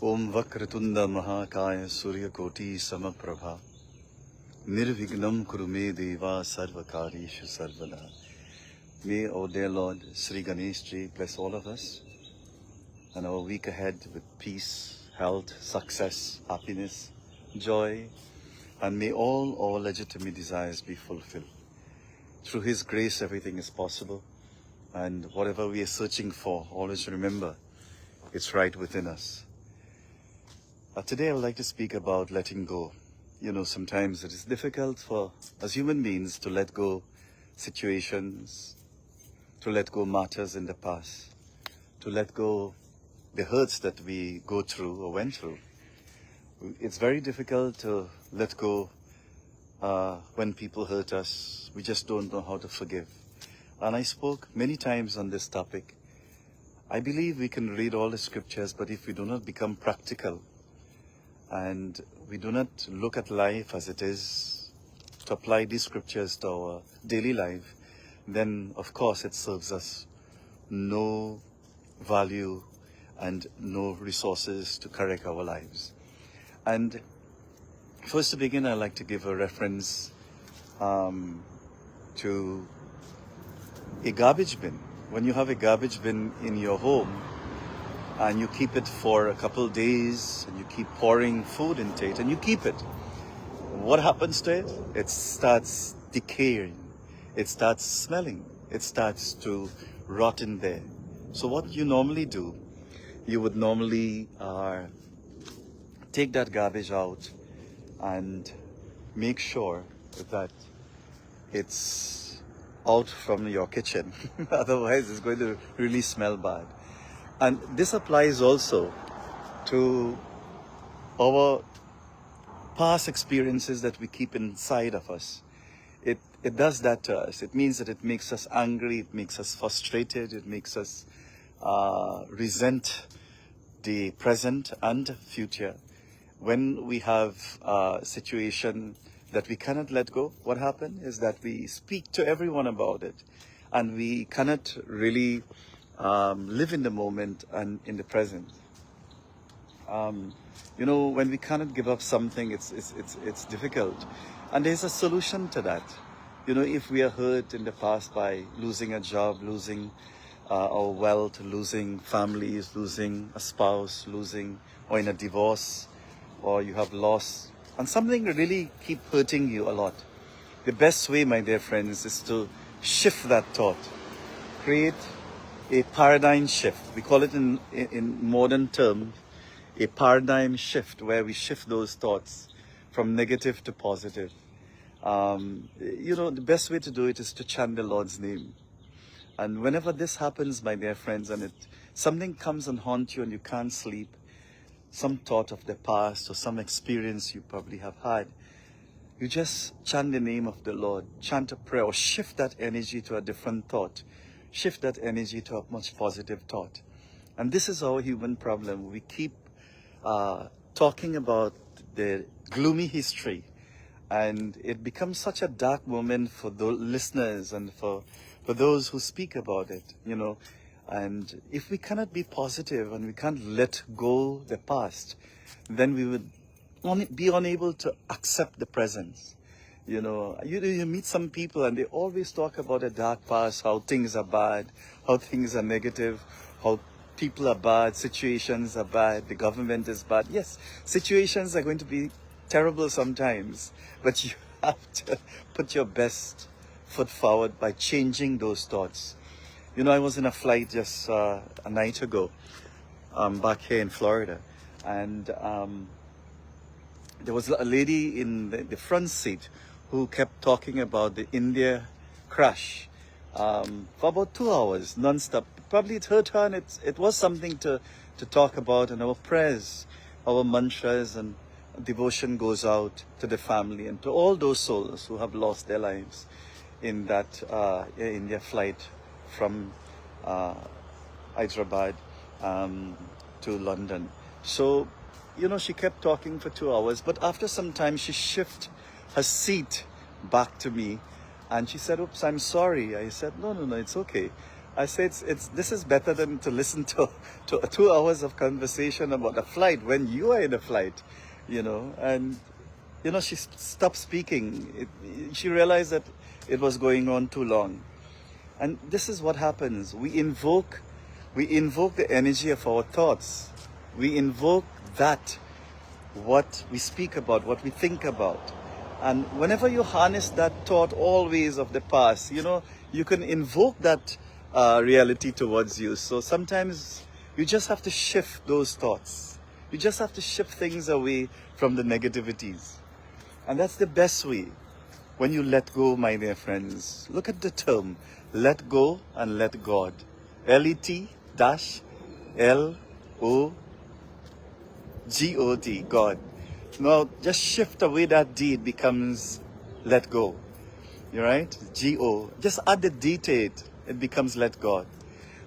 Om Vakratunda Mahakaya Suryakoti Samaprabha Nirvignam Kurume Deva Sarvakarishu Sarvada. May our dear Lord Sri Ganesh Ji bless all of us and our week ahead with peace, health, success, happiness, joy, and may all our legitimate desires be fulfilled. Through His grace, everything is possible, and whatever we are searching for, always remember, it's right within us. Today I would like to speak about letting go. You know, sometimes it is difficult for us human beings to let go situations, to let go matters in the past, to let go the hurts that we go through or went through. It's very difficult to let go when people hurt us. We just don't know how to forgive. And I spoke many times on this topic. I believe we can read all the scriptures, but if we do not become practical and we do not look at life as it is, to apply these scriptures to our daily life, then of course it serves us no value and no resources to correct our lives. And first to begin, I'd like to give a reference to a garbage bin. When you have a garbage bin in your home and you keep it for a couple of days and you keep pouring food into it and you keep it, what happens to it? It starts decaying, it starts smelling, it starts to rot in there. So what you normally do, you would normally take that garbage out and make sure that it's out from your kitchen. Otherwise it's going to really smell bad. And this applies also to our past experiences that we keep inside of us. It does that to us. It means that it makes us angry, it makes us frustrated, it makes us resent the present and future. When we have a situation that we cannot let go, what happens is that we speak to everyone about it, and we cannot really live in the moment and in the present. You know, when we cannot give up something, it's difficult, and there's a solution to that. You know, if we are hurt in the past by losing a job, losing our wealth, losing families, losing a spouse, or in a divorce, or you have lost, and something really keep hurting you a lot, the best way, my dear friends, is to shift that thought. Create a paradigm shift. We call it in modern terms a paradigm shift, where we shift those thoughts from negative to positive. You know, the best way to do it is to chant the Lord's name. And whenever this happens, my dear friends, and something comes and haunts you and you can't sleep, some thought of the past or some experience you probably have had, you just chant the name of the Lord, chant a prayer, or shift that energy to a different thought. Shift that energy to a much positive thought. And this is our human problem. We keep talking about the gloomy history, and it becomes such a dark moment for the listeners and for those who speak about it, you know. And if we cannot be positive and we can't let go the past, then we would be unable to accept the present. You know, you meet some people and they always talk about a dark past, how things are bad, how things are negative, how people are bad, situations are bad, the government is bad. Yes, situations are going to be terrible sometimes, but you have to put your best foot forward by changing those thoughts. You know, I was in a flight just a night ago, back here in Florida, and there was a lady in the front seat who kept talking about the India crash for about 2 hours, non-stop. Probably it hurt her, and it was something to talk about, and our prayers, our mantras and devotion goes out to the family and to all those souls who have lost their lives in that India flight from Hyderabad to London. So, you know, she kept talking for 2 hours, but after some time she shifted her seat back to me and she said, "Oops, I'm sorry." I said, no, it's okay. I say this is better than to listen to 2 hours of conversation about a flight when you are in a flight, and she stopped speaking. She realized that it was going on too long. And this is what happens. We invoke the energy of our thoughts. We invoke that, what we speak about, what we think about. And whenever you harness that thought always of the past, you can invoke that reality towards you. So sometimes you just have to shift those thoughts. You just have to shift things away from the negativities. And that's the best way. When you let go, my dear friends, look at the term, let go and let God. LET-LOGOT, God. Now, just shift away that D, it becomes let go. You're right? G-O. Just add the D to it, it becomes let God.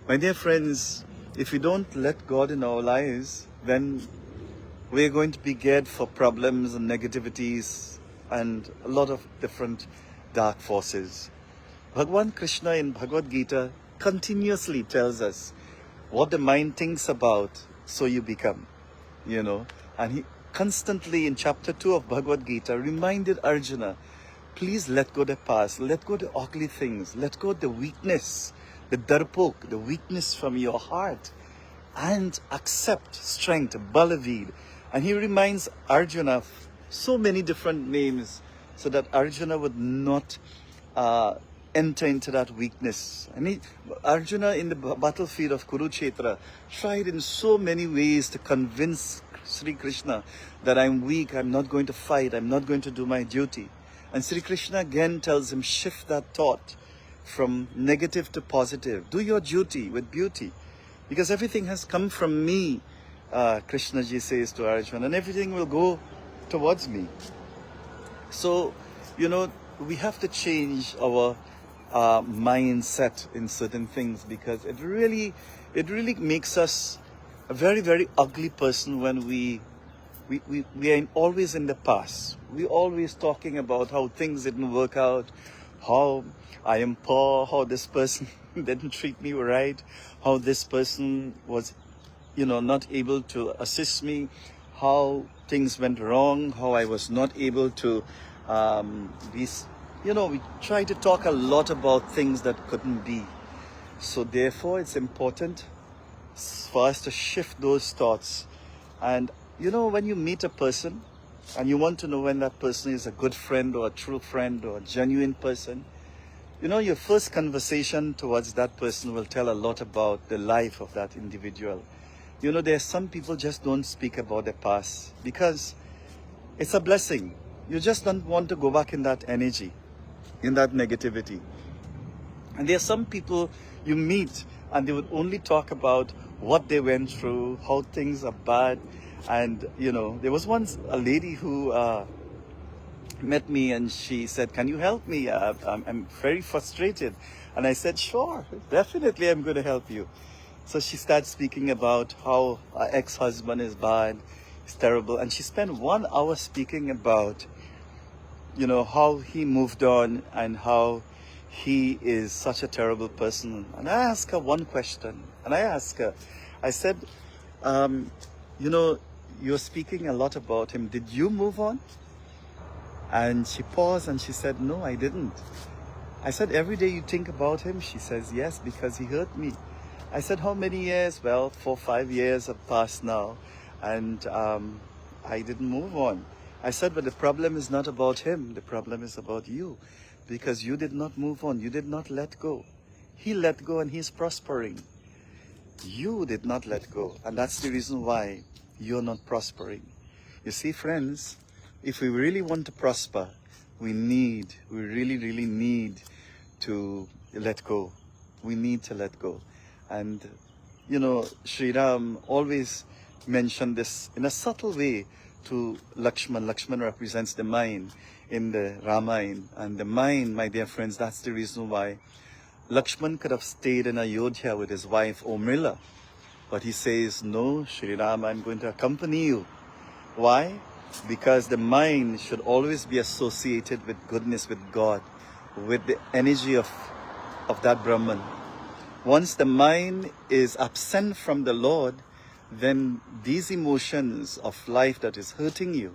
My dear friends, if we don't let God in our lives, then we're going to be geared for problems and negativities and a lot of different dark forces. Bhagwan Krishna in Bhagavad Gita continuously tells us what the mind thinks about, so you become, And he constantly in chapter 2 of Bhagavad Gita reminded Arjuna, please let go the past, let go the ugly things, let go the weakness, the darpok, the weakness from your heart, and accept strength, balavid. And he reminds Arjuna of so many different names so that Arjuna would not enter into that weakness. And Arjuna in the battlefield of Kurukshetra tried in so many ways to convince Sri Krishna that I'm weak, I'm not going to fight, I'm not going to do my duty. And Sri Krishna again tells him, shift that thought from negative to positive. Do your duty with beauty. Because everything has come from me, Krishna ji says to Arjuna, and everything will go towards me. So, we have to change our mindset in certain things, because it really makes us a very, very ugly person when we are always in the past. We're always talking about how things didn't work out, how I am poor, how this person didn't treat me right, how this person was, not able to assist me, how things went wrong, how I was not able to we try to talk a lot about things that couldn't be. So therefore, it's important for us to shift those thoughts. And when you meet a person and you want to know when that person is a good friend or a true friend or a genuine person, your first conversation towards that person will tell a lot about the life of that individual. There are some people just don't speak about their past because it's a blessing. You just don't want to go back in that energy, in that negativity. And there are some people you meet and they would only talk about what they went through, how things are bad. And, there was once a lady who met me and she said, can you help me? I'm very frustrated. And I said, sure, definitely I'm going to help you. So she started speaking about how her ex-husband is bad, it's terrible. And she spent 1 hour speaking about, how he moved on and how he is such a terrible person. And I asked her one question. And I said, you're speaking a lot about him. Did you move on? And she paused and she said, no, I didn't. I said, every day you think about him? She says, yes, because he hurt me. I said, how many years? Well, 4 or 5 years have passed now. And I didn't move on. I said, but the problem is not about him. The problem is about you. Because you did not move on. You did not let go. He let go and he's prospering. You did not let go. And that's the reason why you're not prospering. You see, friends, if we really want to prosper, we really, really need to let go. We need to let go. And, Sri Ram always mentioned this in a subtle way to Lakshman. Lakshman represents the mind in the Ramayana. And the mind, my dear friends, that's the reason why Lakshman could have stayed in Ayodhya with his wife Urmila. But he says, no, Sri Ram, I'm going to accompany you. Why? Because the mind should always be associated with goodness, with God, with the energy of that Brahman. Once the mind is absent from the Lord, then these emotions of life that is hurting you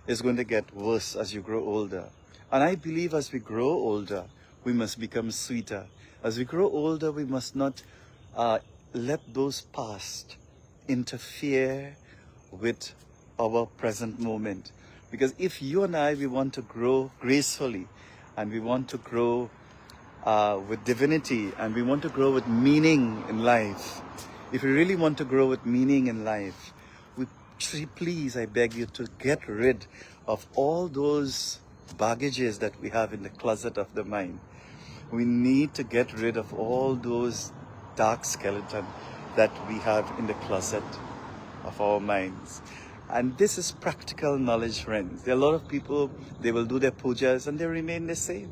is going to get worse as you grow older. And I believe as we grow older, we must become sweeter. As we grow older, we must not let those past interfere with our present moment. Because if you and I, we want to grow gracefully, and we want to grow with divinity, and we want to grow with meaning in life, if we really want to grow with meaning in life, please, I beg you to get rid of all those baggages that we have in the closet of the mind. We need to get rid of all those dark skeletons that we have in the closet of our minds. And this is practical knowledge, friends. There are a lot of people, they will do their pujas and they remain the same.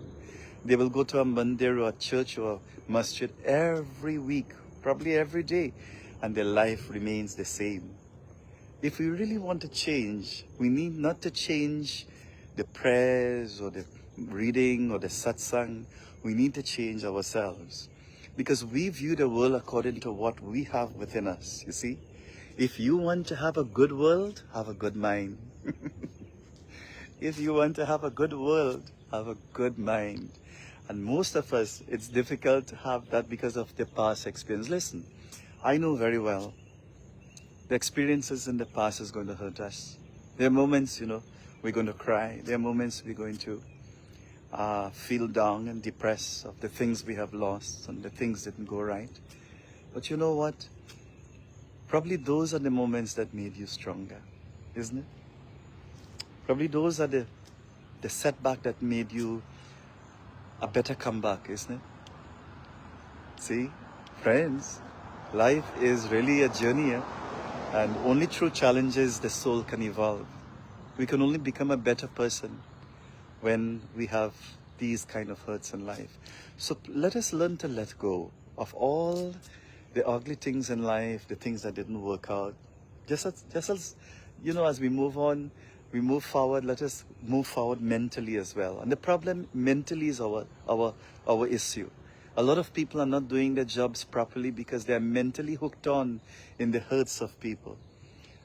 They will go to a mandir or a church or a masjid every week, probably every day, and their life remains the same. If we really want to change, we need not to change the prayers or the reading or the satsang. We need to change ourselves, because we view the world according to what we have within us, you see. If you want to have a good world, have a good mind. If you want to have a good world, have a good mind. And most of us, it's difficult to have that because of the past experience. Listen, I know very well the experiences in the past is going to hurt us. There are moments, we're going to cry. There are moments we're going to feel down and depressed of the things we have lost and the things didn't go right. But you know what? Probably those are the moments that made you stronger, isn't it? Probably those are the setback that made you a better comeback, isn't it? See, friends, life is really a journey, and only through challenges the soul can evolve. We can only become a better person when we have these kind of hurts in life. So let us learn to let go of all the ugly things in life, the things that didn't work out. Just as as we move on, we move forward, let us move forward mentally as well. And the problem mentally is our issue. A lot of people are not doing their jobs properly because they are mentally hooked on in the hurts of people.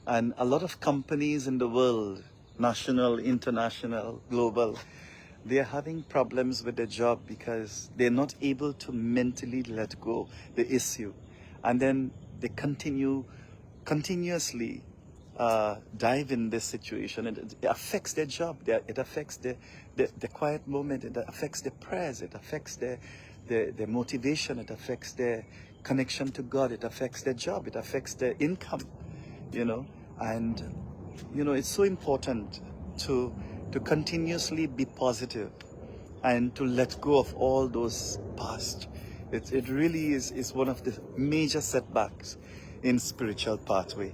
And a lot of companies in the world, national, international, global, they are having problems with their job because they're not able to mentally let go the issue. And then they continuously dive in this situation, and it affects their job, it affects the quiet moment, it affects their prayers, it affects their motivation, it affects their connection to God, it affects their job, it affects their income, and it's so important to continuously be positive and to let go of all those past. It really is one of the major setbacks in spiritual pathway.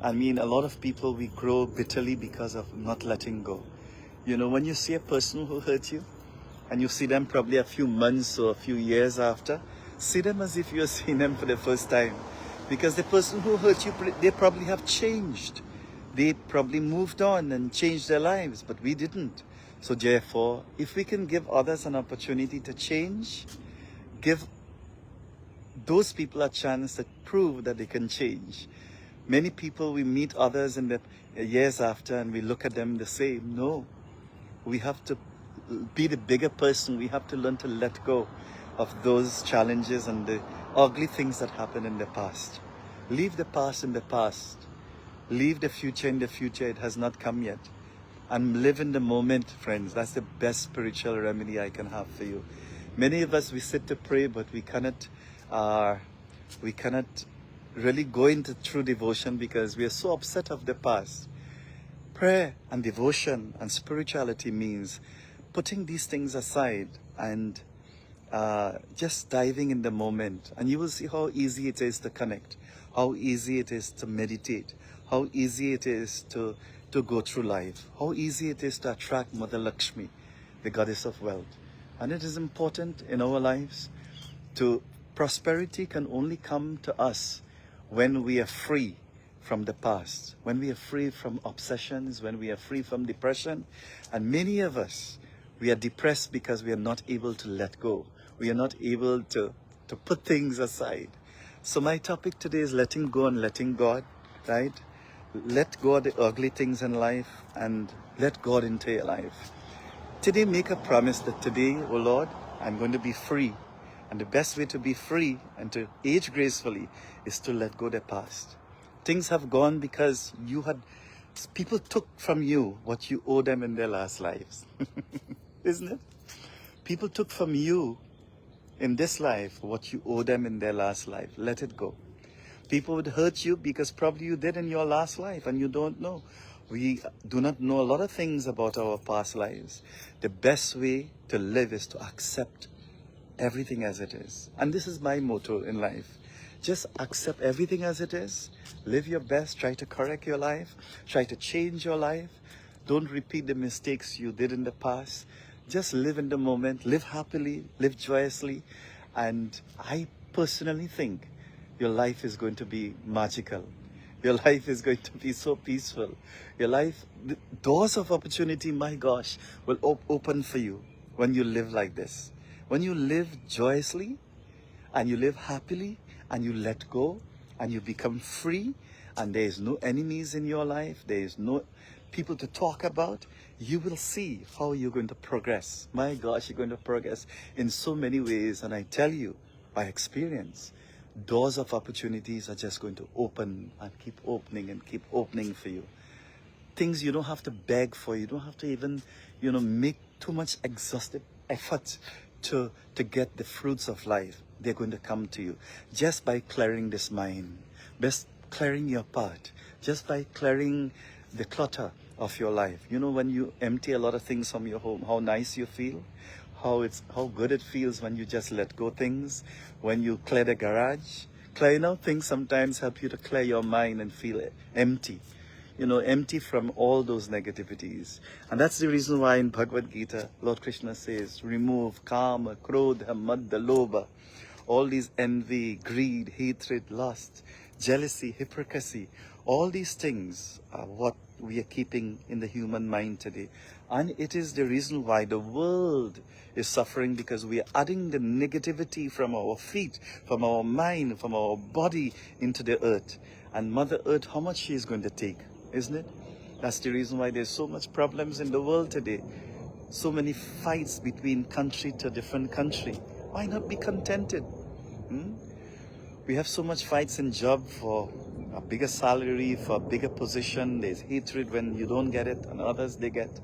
I mean, a lot of people, we grow bitterly because of not letting go. When you see a person who hurt you, and you see them probably a few months or a few years after, see them as if you're seeing them for the first time. Because the person who hurt you, they probably have changed. They probably moved on and changed their lives, but we didn't. So therefore, if we can give others an opportunity to change, give those people a chance to prove that they can change. Many people, we meet others in the years after and we look at them the same. No, we have to be the bigger person. We have to learn to let go of those challenges and the ugly things that happened in the past. Leave the past in the past. Leave the future in the future. It has not come yet. And live in the moment, friends. That's the best spiritual remedy I can have for you. Many of us, we sit to pray, but we cannot really go into true devotion because we are so upset of the past. Prayer and devotion and spirituality means putting these things aside and just diving in the moment. And you will see how easy it is to connect, how easy it is to meditate, how easy it is to go through life, how easy it is to attract Mother Lakshmi, the goddess of wealth. And it is important in our lives prosperity can only come to us when we are free from the past, when we are free from obsessions, when we are free from depression. And many of us, we are depressed because we are not able to let go. We are not able to to put things aside. So my topic today is letting go and letting God, right? Let go of the ugly things in life and let God into your life. Today, make a promise that today, oh Lord, I'm going to be free. And the best way to be free and to age gracefully is to let go of the past. Things have gone because people took from you what you owe them in their last lives. Isn't it? People took from you in this life what you owe them in their last life. Let it go. People would hurt you because probably you did in your last life and you don't know. We do not know a lot of things about our past lives. The best way to live is to accept everything as it is. And this is my motto in life. Just accept everything as it is. Live your best. Try to correct your life. Try to change your life. Don't repeat the mistakes you did in the past. Just live in the moment. Live happily. Live joyously. And I personally think your life is going to be magical. Your life is going to be so peaceful. Your life, the doors of opportunity, my gosh, will open for you when you live like this. When you live joyously and you live happily and you let go and you become free and there is no enemies in your life, there is no people to talk about, you will see how you're going to progress. My gosh, you're going to progress in so many ways. And I tell you, by experience, doors of opportunities are just going to open and keep opening for you. Things you don't have to beg for. You don't have to even, make too much exhaustive effort to get the fruits of life. They're going to come to you just by clearing this mind, just clearing your path, just by clearing the clutter of your life. You know, when you empty a lot of things from your home, how nice you feel, how good it feels when you just let go things, when you clear the garage. Clearing out things sometimes help you to clear your mind and feel empty. Empty from all those negativities. And that's the reason why in Bhagavad Gita, Lord Krishna says, remove kama, krodha, madda, lobha, all these envy, greed, hatred, lust, jealousy, hypocrisy, all these things are what we are keeping in the human mind today. And it is the reason why the world is suffering, because we are adding the negativity from our feet, from our mind, from our body into the earth. And Mother Earth, how much she is going to take, isn't it? That's the reason why there's so much problems in the world today. So many fights between country to different country. Why not be contented? We have so much fights in job for a bigger salary, for a bigger position. There's hatred when you don't get it and others, they get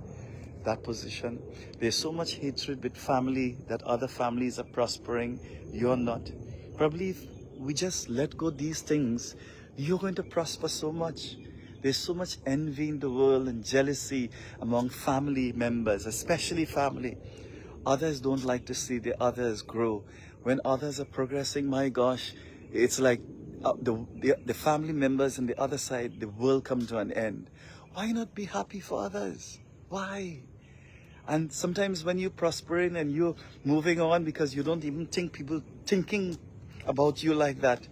that position. There's so much hatred with family, that other families are prospering, you're not. Probably if we just let go these things, you're going to prosper so much. There's so much envy in the world and jealousy among family members, especially family. Others don't like to see the others grow. When others are progressing, my gosh, it's like the family members on the other side, the world come to an end. Why not be happy for others? Why? And sometimes when you're prospering and you're moving on because you don't even think people thinking about you like that,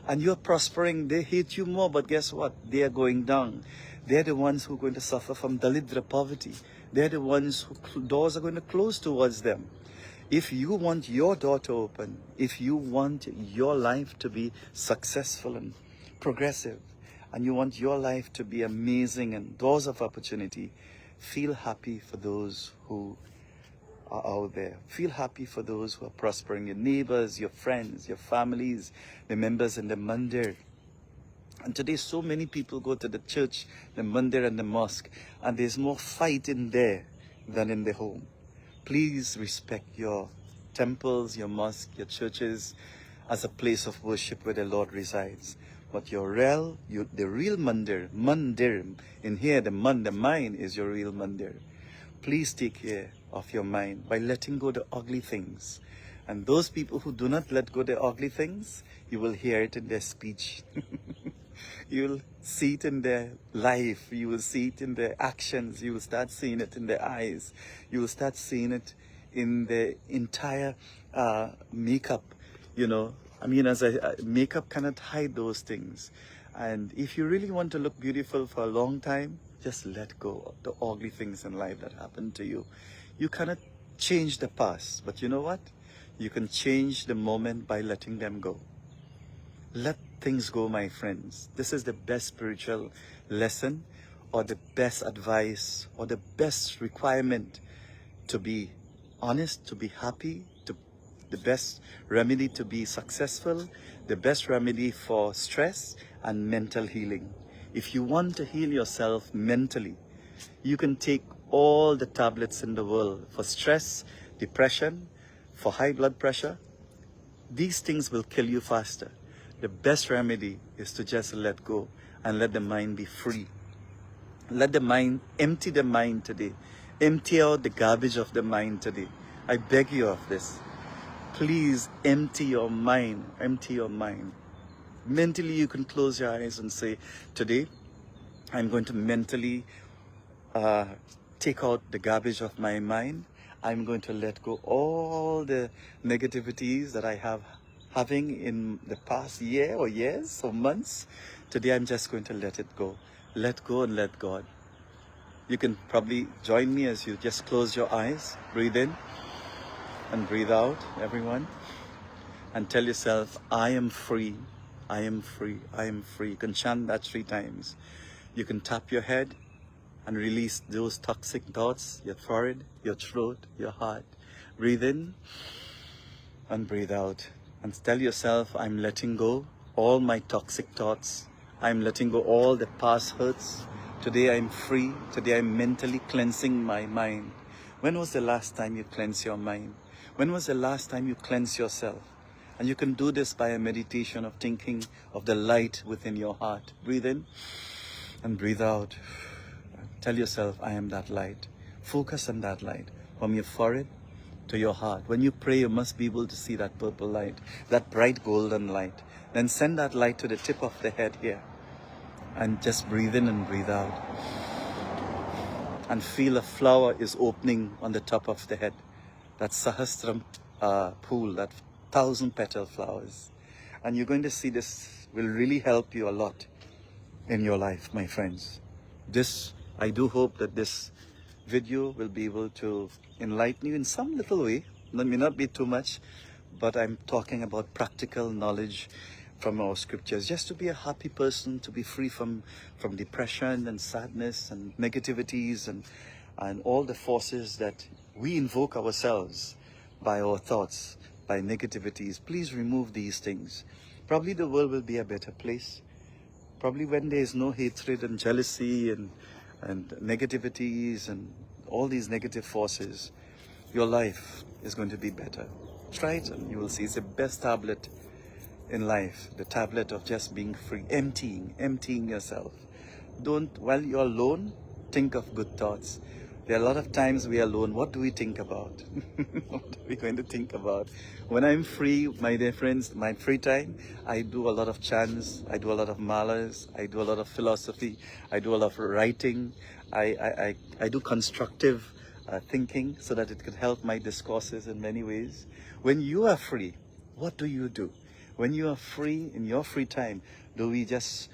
and you're prospering, they hate you more, but guess what? They are going down. They're the ones who are going to suffer from Dalidra poverty. They're the ones who doors are going to close towards them. If you want your door to open, if you want your life to be successful and progressive, and you want your life to be amazing and doors of opportunity, feel happy for those who are out there. Feel happy for those who are prospering, your neighbors, your friends, your families, the members in the mandir. And today so many people go to the church, the mandir and the mosque, and there's more fight in there than in the home. Please respect your temples, your mosques, your churches as a place of worship where the Lord resides. But the real mandir in here, the mind is your real mandir. Please take care of your mind by letting go the ugly things. And those people who do not let go the ugly things, you will hear it in their speech. You'll see it in their life. You will see it in their actions. You will start seeing it in their eyes. You will start seeing it in their entire makeup. Makeup cannot hide those things. And if you really want to look beautiful for a long time, just let go of the ugly things in life that happened to you. You cannot change the past, but you know what? You can change the moment by letting them go. Let things go, my friends. This is the best spiritual lesson, or the best advice, or the best requirement to be honest, to be happy, the best remedy to be successful, the best remedy for stress and mental healing. If you want to heal yourself mentally, you can take all the tablets in the world for stress, depression, for high blood pressure. These things will kill you faster. The best remedy is to just let go and let the mind be free. Let the mind, empty the mind today. Empty out the garbage of the mind today. I beg you of this. Please empty your mind. Empty your mind. Mentally, you can close your eyes and say, today, I'm going to mentally take out the garbage of my mind. I'm going to let go all the negativities that I have having in the past year or years or months. Today, I'm just going to let it go. Let go and let God. You can probably join me as you just close your eyes, breathe in and breathe out, everyone. And tell yourself, I am free, I am free, I am free. You can chant that 3 times. You can tap your head and release those toxic thoughts, your forehead, your throat, your heart. Breathe in and breathe out. And tell yourself, I'm letting go all my toxic thoughts. I'm letting go all the past hurts. Today I'm free. Today I'm mentally cleansing my mind. When was the last time you cleansed your mind? When was the last time you cleansed yourself? And you can do this by a meditation of thinking of the light within your heart. Breathe in and breathe out. Tell yourself, I am that light. Focus on that light from your forehead to your heart. When you pray, you must be able to see that purple light, that bright golden light. Then send that light to the tip of the head here. And just breathe in and breathe out. And feel a flower is opening on the top of the head. That Sahasram pool, that 1,000-petal flowers. And you're going to see this will really help you a lot in your life, my friends. I do hope that this video will be able to enlighten you in some little way. It may not be too much, but I'm talking about practical knowledge from our scriptures, just to be a happy person, to be free from depression and sadness and negativities and all the forces that we invoke ourselves by our thoughts, by negativities. Please remove these things. Probably the world will be a better place. Probably when there is no hatred and jealousy and negativities and all these negative forces, your life is going to be better. Try it and you will see it's the best tablet in life, the tablet of just being free, emptying yourself. Don't, while you're alone, think of good thoughts. There are a lot of times we are alone. What do we think about? What are we going to think about? When I'm free, my dear friends, my free time, I do a lot of chants, I do a lot of malas, I do a lot of philosophy, I do a lot of writing, I do constructive thinking so that it could help my discourses in many ways. When you are free, what do you do? When you are free, in your free time, do we just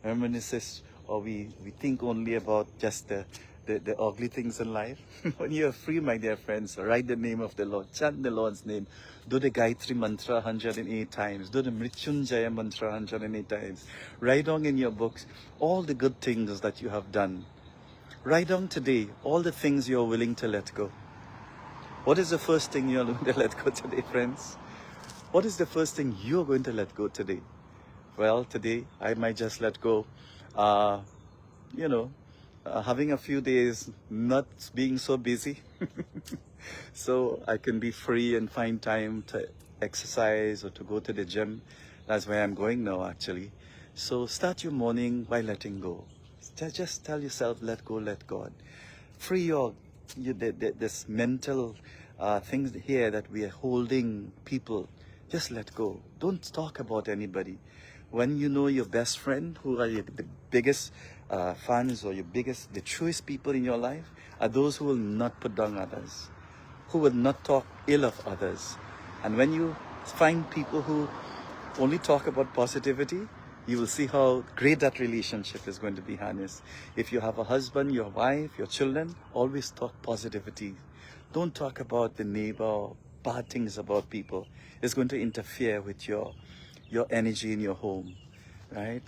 reminisce, or we think only about just the ugly things in life? When you are free, my dear friends, write the name of the Lord, chant the Lord's name, do the Gayatri Mantra 108 times, do the Mrityunjaya Mantra 108 times. Write down in your books all the good things that you have done. Write down today all the things you are willing to let go. What is the first thing you are willing to let go today, friends? What is the first thing you're going to let go today? Well, today I might just let go, having a few days not being so busy. So I can be free and find time to exercise or to go to the gym. That's where I'm going now, actually. So start your morning by letting go. Just tell yourself, let go, let God. Free this mental things here that we are holding people. Just let go. Don't talk about anybody. When you know your best friend, who are the biggest fans or the truest people in your life, are those who will not put down others, who will not talk ill of others. And when you find people who only talk about positivity, you will see how great that relationship is going to be, Hannes. If you have a husband, your wife, your children, always talk positivity. Don't talk about the neighbor, bad things about people is going to interfere with your energy in your home, right?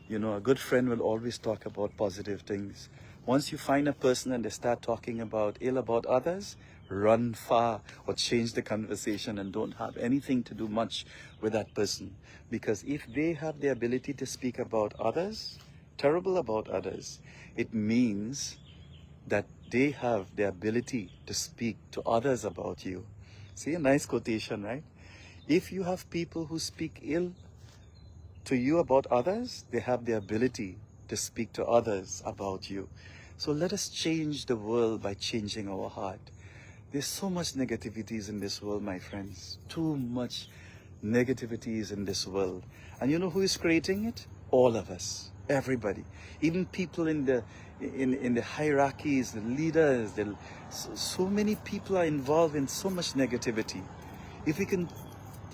You know, a good friend will always talk about positive things. Once you find a person and they start talking about ill about others, run far or change the conversation and don't have anything to do much with that person. Because if they have the ability to speak about others, terrible about others, it means that they have the ability to speak to others about you. See, a nice quotation, right? If you have people who speak ill to you about others, they have the ability to speak to others about you. So let us change the world by changing our heart. There's so much negativities in this world, my friends. Too much negativities in this world. And you know who is creating it? All of us. Everybody. Even people in the hierarchies, the leaders, so many people are involved in so much negativity. If we can,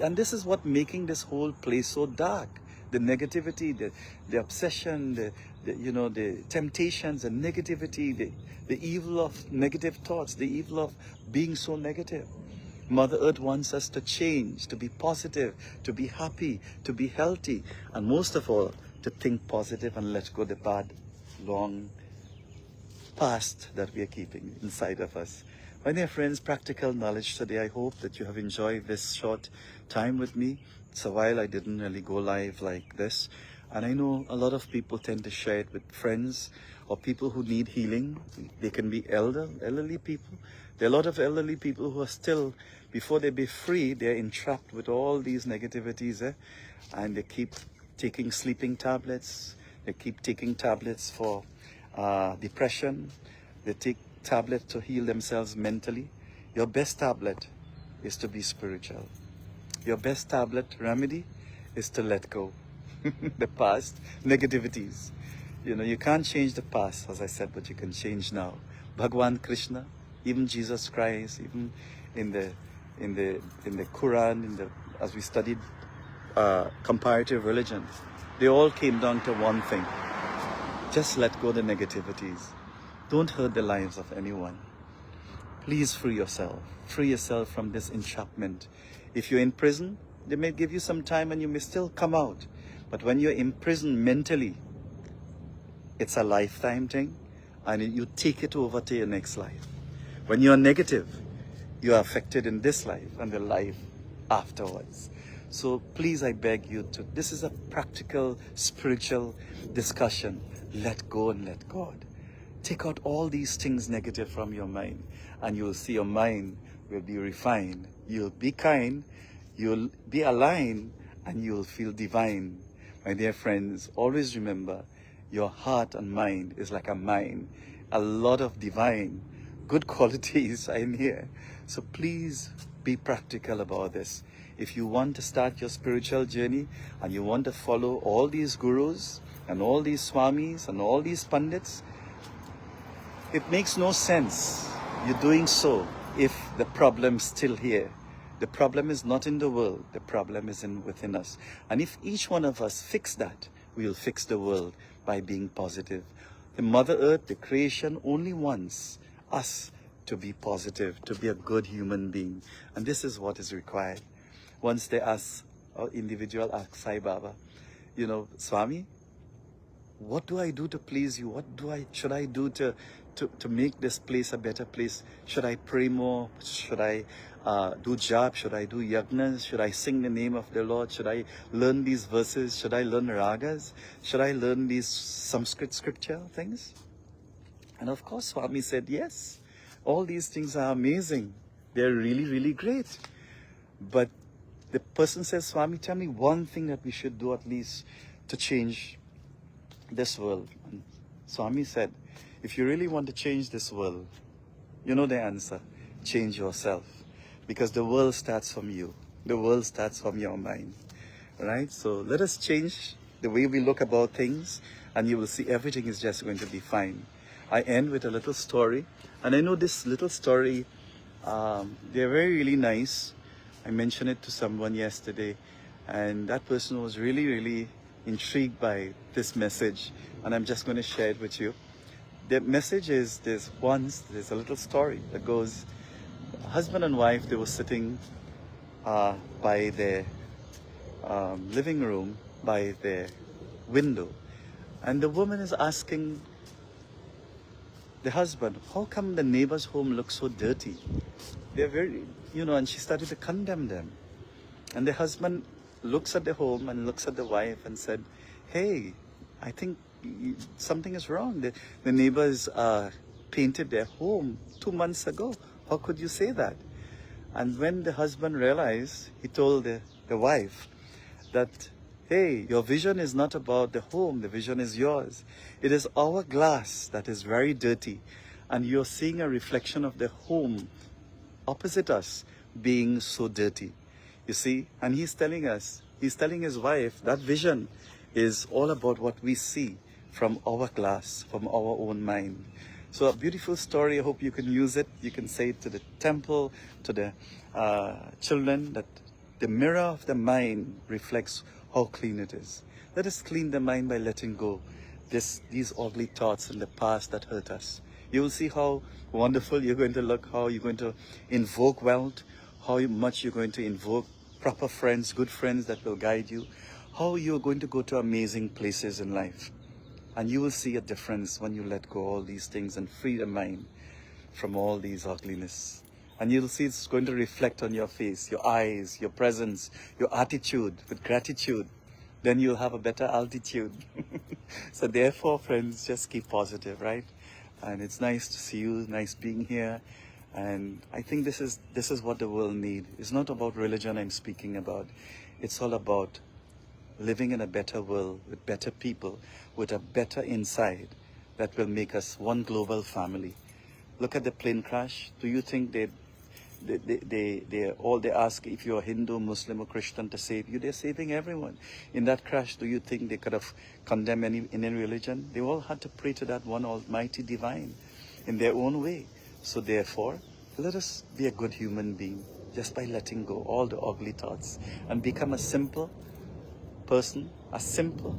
and this is what making this whole place so dark. The negativity, the obsession, the temptations, the negativity, the evil of negative thoughts, the evil of being so negative. Mother Earth wants us to change, to be positive, to be happy, to be healthy, and most of all, to think positive and let go the bad, long past that we are keeping inside of us. My dear friends, practical knowledge today. I hope that you have enjoyed this short time with me. It's a while I didn't really go live like this. And I know a lot of people tend to share it with friends or people who need healing. They can be elderly people. There are a lot of elderly people who are still, before they be free, they're entrapped with all these negativities. And they keep taking sleeping tablets. They keep taking tablets for depression. They take tablets to heal themselves mentally. Your best tablet is to be spiritual. Your best tablet remedy is to let go the past negativities. You know, you can't change the past, as I said, but you can change now. Bhagwan Krishna, even Jesus Christ, even in the Quran, as we studied comparative religions, they all came down to one thing: just let go the negativities. Don't hurt the lives of anyone. Please free yourself. Free yourself from this entrapment. If you're in prison, they may give you some time and you may still come out. But when you're in prison mentally, it's a lifetime thing, and you take it over to your next life. When you're negative, you are affected in this life and the life afterwards. So please, I beg you to, this is a practical, spiritual discussion. Let go and let God. Take out all these things negative from your mind, and you will see your mind will be refined. You'll be kind, you'll be aligned, and you'll feel divine. My dear friends, always remember, your heart and mind is like a mine. A lot of divine, good qualities are in here. So please be practical about this. If you want to start your spiritual journey and you want to follow all these gurus and all these swamis and all these pandits, it makes no sense you're doing so if the problem's still here. The problem is not in the world, the problem is within us. And if each one of us fix that, we will fix the world by being positive. The Mother Earth, the creation, only wants us to be positive, to be a good human being. And this is what is required. Once they ask, or individual ask Sai Baba, you know, Swami, what do I do to please you? What should I do to make this place a better place? Should I pray more? Should I do jap? Should I do yagnas? Should I sing the name of the Lord? Should I learn these verses? Should I learn ragas? Should I learn these Sanskrit scripture things? And of course, Swami said, yes, all these things are amazing. They're really, really great. But the person says, Swami, tell me one thing that we should do at least to change this world. And Swami said, if you really want to change this world, you know the answer: change yourself. Because the world starts from you. The world starts from your mind. Right? So let us change the way we look about things, and you will see everything is just going to be fine. I end with a little story. And I know this little story, they're really nice. I mentioned it to someone yesterday, and that person was really, really intrigued by this message, and I'm just going to share it with you. The message is there's a little story that goes, husband and wife, they were sitting by their living room, by their window. And the woman is asking the husband, how come the neighbor's home looks so dirty? They're very, and she started to condemn them. And the husband looks at the home and looks at the wife and said, hey, I think something is wrong. The neighbors painted their home 2 months ago. How could you say that? And when the husband realized, he told the wife that, hey, your vision is not about the home, the vision is yours. It is our glass that is very dirty, and you're seeing a reflection of the home opposite us being so dirty. You see, and he's telling his wife, that vision is all about what we see from our glass, from our own mind. So a beautiful story. I hope you can use it. You can say it to the temple, to the children, that the mirror of the mind reflects how clean it is. Let us clean the mind by letting go these ugly thoughts in the past that hurt us. You will see how wonderful you're going to look, how you're going to invoke wealth, how much you're going to invoke proper friends, good friends that will guide you, how you're going to go to amazing places in life. And you will see a difference when you let go all these things and free the mind from all these ugliness. And you'll see it's going to reflect on your face, your eyes, your presence, your attitude with gratitude. Then you'll have a better altitude. So therefore, friends, just keep positive, right? And it's nice to see you, nice being here. And I think this is what the world needs. It's not about religion I'm speaking about. It's all about living in a better world with better people, with a better inside that will make us one global family. Look at the plane crash. Do you think they ask if you're Hindu, Muslim or Christian to save you? They're saving everyone. In that crash, do you think they could have condemned any religion? They all had to pray to that one almighty divine in their own way. So therefore, let us be a good human being just by letting go all the ugly thoughts and become a simple person, a simple,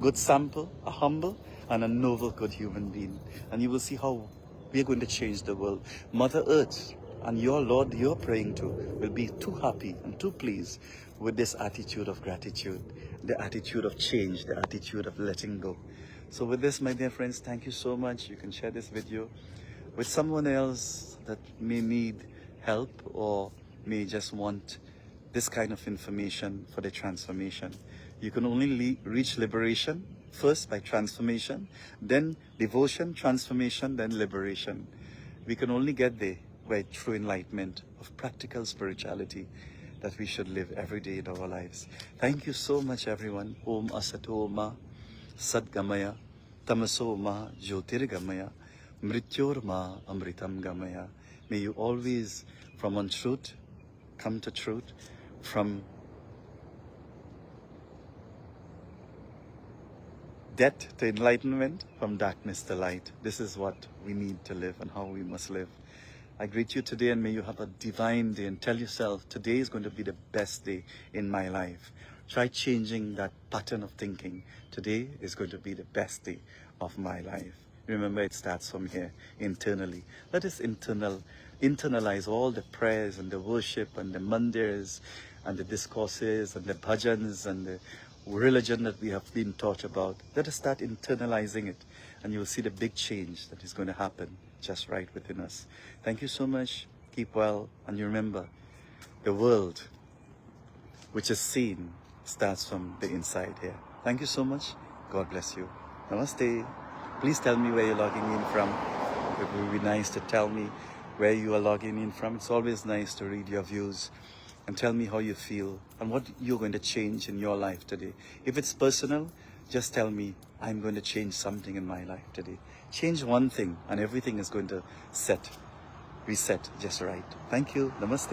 good sample, a humble and a noble good human being. And you will see how we're going to change the world. Mother Earth and your Lord you're praying to will be too happy and too pleased with this attitude of gratitude, the attitude of change, the attitude of letting go. So with this, my dear friends, thank you so much. You can share this video with someone else that may need help or may just want this kind of information for the transformation. You can only reach liberation first by transformation, then devotion, transformation, then liberation. We can only get there by true enlightenment of practical spirituality that we should live every day in our lives. Thank you so much, everyone. Om Asato Ma Sadgamaya Tamaso Ma Jyotirgamaya Mrityor Ma Amritam Gamaya. May you always, from untruth, come to truth, from death to enlightenment, from darkness to light. This is what we need to live and how we must live. I greet you today, and may you have a divine day, and tell yourself, today is going to be the best day in my life. Try changing that pattern of thinking. Today is going to be the best day of my life. Remember, it starts from here, internally. Let us internalize all the prayers and the worship and the mandirs and the discourses and the bhajans and the religion that we have been taught about. Let us start internalizing it, and you'll see the big change that is going to happen just right within us. Thank you so much. Keep well, and you remember, the world which is seen starts from the inside here. Thank you so much. God bless you. Namaste. Please tell me where you're logging in from. It would be nice to tell me where you are logging in from. It's always nice to read your views and tell me how you feel and what you're going to change in your life today. If it's personal, just tell me, I'm going to change something in my life today. Change one thing and everything is going to reset just right. Thank you. Namaste.